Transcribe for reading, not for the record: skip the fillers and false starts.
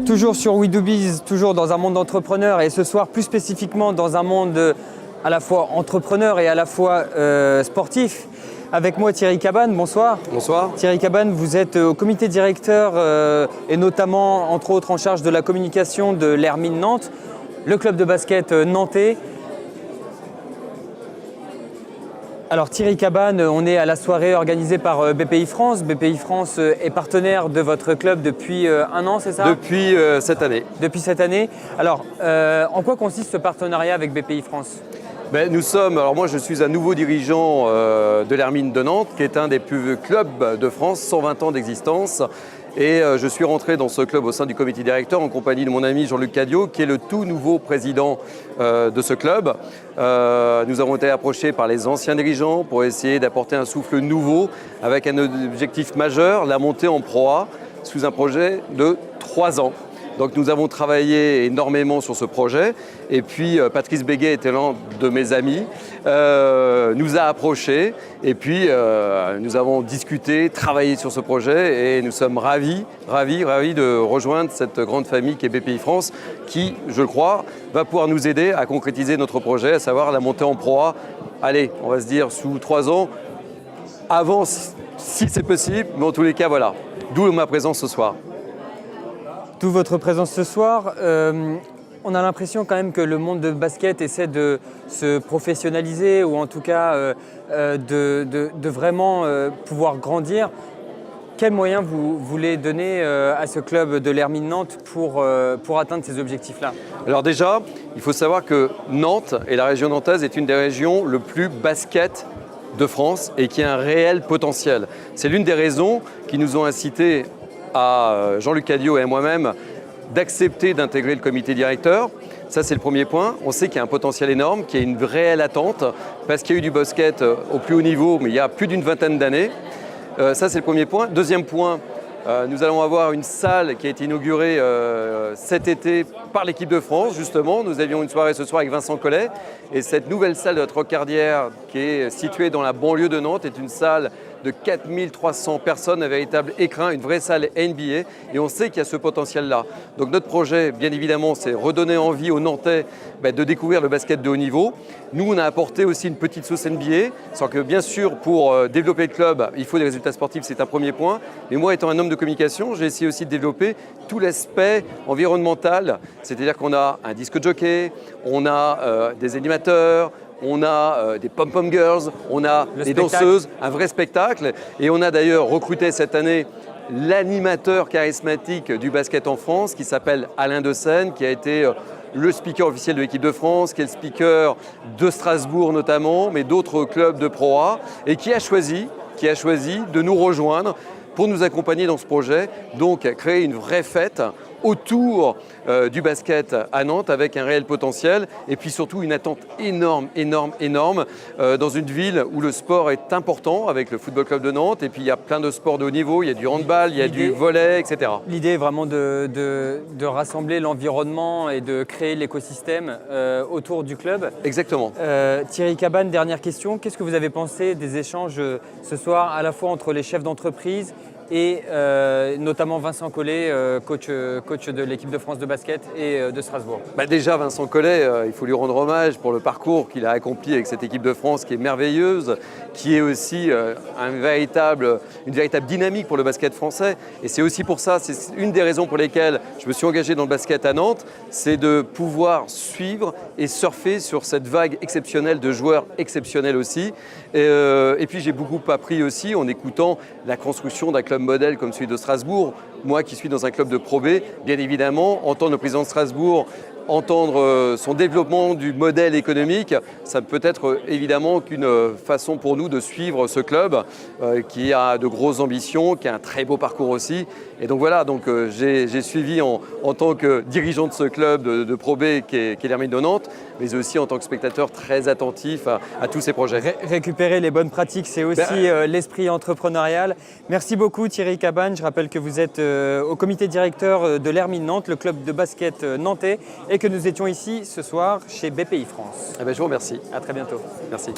Toujours sur We Do Biz, toujours dans un monde d'entrepreneurs et ce soir plus spécifiquement dans un monde à la fois entrepreneur et à la fois sportif. Avec moi Thierry Cabane, bonsoir. Bonsoir. Thierry Cabane, vous êtes au comité directeur et notamment entre autres en charge de la communication de l'Hermine Nantes, le club de basket nantais. Alors Thierry Cabane, on est à la soirée organisée par BPI France. BPI France est partenaire de votre club depuis un an, c'est ça? Depuis cette année. Depuis cette année. Alors, en quoi consiste ce partenariat avec BPI France? Alors moi je suis un nouveau dirigeant de l'Hermine de Nantes, qui est un des plus vieux clubs de France, 120 ans d'existence. Et je suis rentré dans ce club au sein du comité directeur en compagnie de mon ami Jean-Luc Cadio, qui est le tout nouveau président de ce club. Nous avons été approchés par les anciens dirigeants pour essayer d'apporter un souffle nouveau avec un objectif majeur, la montée en Pro A sous un projet de 3 ans. Donc nous avons travaillé énormément sur ce projet et puis Patrice Béguet était l'un de mes amis, nous a approchés et puis nous avons discuté, travaillé sur ce projet et nous sommes ravis de rejoindre cette grande famille qui est BPI France qui, je le crois, va pouvoir nous aider à concrétiser notre projet, à savoir la montée en Pro A. Allez, on va se dire sous 3 ans, avant si c'est possible, mais en tous les cas voilà, d'où ma présence ce soir. D'où votre présence ce soir. On a l'impression quand même que le monde de basket essaie de se professionnaliser ou en tout cas de vraiment pouvoir grandir. Quels moyens vous voulez donner à ce club de l'Hermine Nantes pour atteindre ces objectifs-là? Alors déjà, il faut savoir que Nantes et la région nantaise est une des régions le plus basket de France et qui a un réel potentiel. C'est l'une des raisons qui nous ont incités à Jean-Luc Cadio et à moi-même d'accepter d'intégrer le comité directeur. Ça, c'est le premier point. On sait qu'il y a un potentiel énorme, qu'il y a une réelle attente, parce qu'il y a eu du basket au plus haut niveau, mais il y a plus d'une vingtaine d'années. Ça, c'est le premier point. Deuxième point, nous allons avoir une salle qui a été inaugurée cet été par l'équipe de France, justement. Nous avions une soirée ce soir avec Vincent Collet. Et cette nouvelle salle de notre Rocardière, qui est située dans la banlieue de Nantes, est une salle de 4300 personnes, un véritable écrin, une vraie salle NBA. Et on sait qu'il y a ce potentiel-là. Donc notre projet, bien évidemment, c'est redonner envie aux Nantais de découvrir le basket de haut niveau. Nous, on a apporté aussi une petite sauce NBA. Sans que, bien sûr, pour développer le club, il faut des résultats sportifs, c'est un premier point. Mais moi, étant un homme de communication, j'ai essayé aussi de développer tout l'aspect environnemental. C'est-à-dire qu'on a un disque jockey, on a des animateurs, on a des pom-pom girls, on a des danseuses, un vrai spectacle. Et on a d'ailleurs recruté cette année l'animateur charismatique du basket en France qui s'appelle Alain Dessène, qui a été le speaker officiel de l'équipe de France, qui est le speaker de Strasbourg notamment, mais d'autres clubs de Pro A, et qui a choisi de nous rejoindre pour nous accompagner dans ce projet, donc créer une vraie fête autour du basket à Nantes avec un réel potentiel et puis surtout une attente énorme dans une ville où le sport est important avec le Football Club de Nantes et puis il y a plein de sports de haut niveau, il y a du handball, il y a du volley, etc. L'idée est vraiment de rassembler l'environnement et de créer l'écosystème autour du club. Exactement. Thierry Cabane, dernière question. Qu'est-ce que vous avez pensé des échanges ce soir à la fois entre les chefs d'entreprise et notamment Vincent Collet, coach de l'équipe de France de basket et de Strasbourg? Déjà, Vincent Collet, il faut lui rendre hommage pour le parcours qu'il a accompli avec cette équipe de France qui est merveilleuse, qui est aussi une véritable dynamique pour le basket français. Et c'est aussi pour ça, c'est une des raisons pour lesquelles je me suis engagé dans le basket à Nantes, c'est de pouvoir suivre et surfer sur cette vague exceptionnelle de joueurs exceptionnels aussi. Et puis j'ai beaucoup appris aussi en écoutant la construction d'un club modèle comme celui de Strasbourg. Moi qui suis dans un club de Pro B, bien évidemment, entendre le président de Strasbourg, entendre son développement du modèle économique, ça peut être évidemment qu'une façon pour nous de suivre ce club qui a de grosses ambitions, qui a un très beau parcours aussi. Et donc voilà, j'ai suivi en tant que dirigeant de ce club de Pro B qui est l'Hermine de Nantes, mais aussi en tant que spectateur très attentif à tous ces projets. Récupérer les bonnes pratiques, c'est aussi l'esprit entrepreneurial. Merci beaucoup Thierry Cabane. Je rappelle que vous êtes au comité directeur de l'Hermine Nantes, le club de basket nantais, et que nous étions ici ce soir chez BPI France. Eh bien, je vous remercie. À très bientôt. Merci.